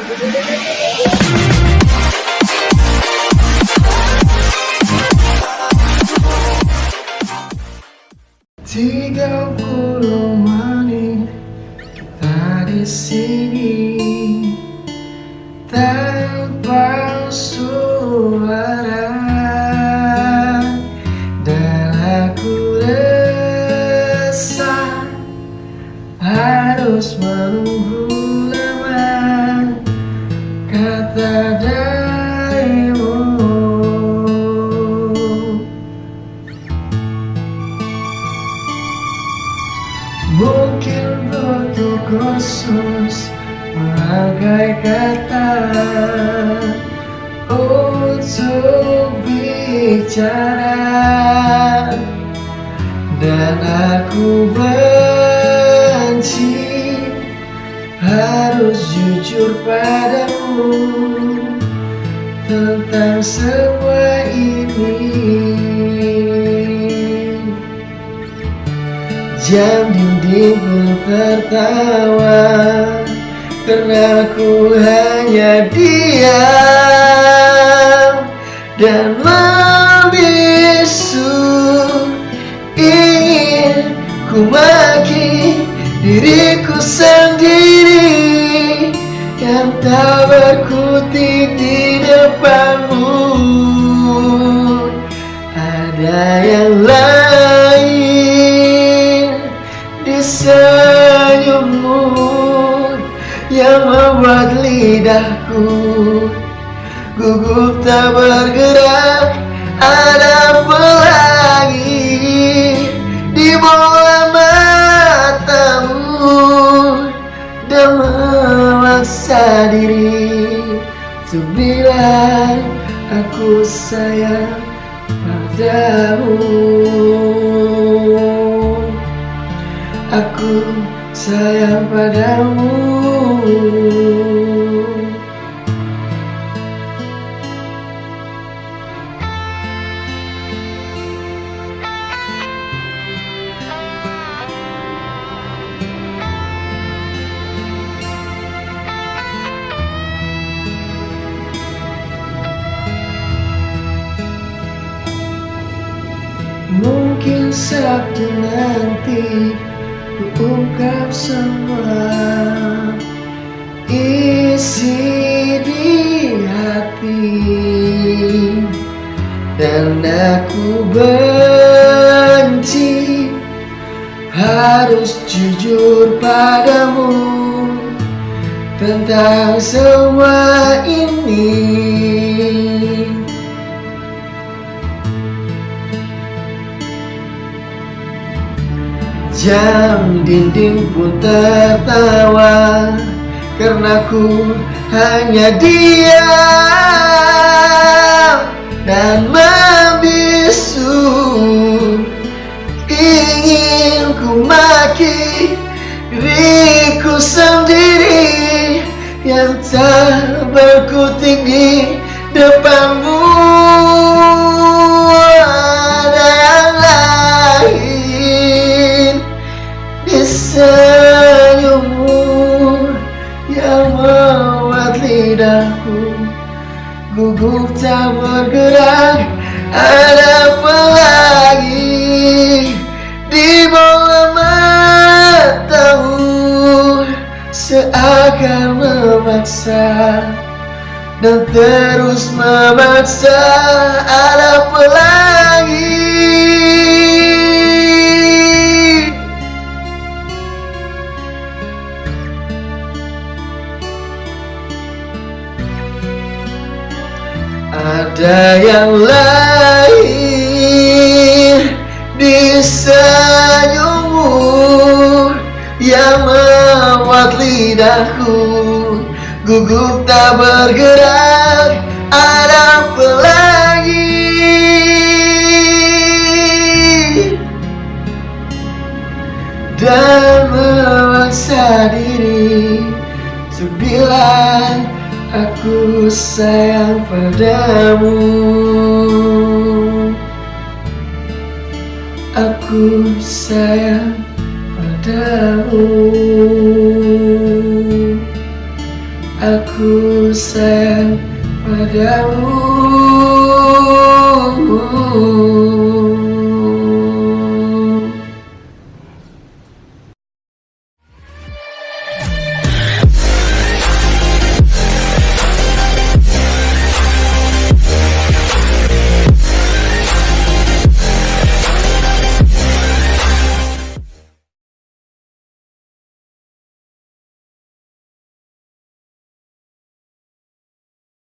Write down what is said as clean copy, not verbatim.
30 menit kita di sini tanpa suara, dan aku resah harus menunggu lama kata darimu. Mungkin butuh khusus merangkai kata untuk bicara, dan aku benci harus jujur padamu tentang semua ini. Jam dinding pun tertawa karena ku hanya diam dan membisu. Ingin ku maki diriku sendiri yang tak berkutik di depanmu. Ada yang lain di senyummu yang membuat lidahku gugup tak bergerak. Ada pelangi di bola matamu dan memaksa diri untuk bilang aku sayang padamu. Aku sayang padamu. Mungkin Sabtu nanti ku ungkap semua isi di hati, dan aku benci harus jujur padamu tentang semua ini. Jam dinding pun tertawa karena ku hanya diam dan membisu. Ingin ku maki diriku sendiri yang tak berkutik di depanmu. Ada yang lain di senyummu yang membuat lidahku gugup tak bergerak. Ada pelangi di bola matamu seakan memaksa dan terus memaksa. Ada pelangi ada yang lain di senyummu yang membuat lidahku gugup tak bergerak. Ada pelangi dan memaksa diri untuk bilang aku sayang padamu. Aku sayang padamu. aku sayang padamu.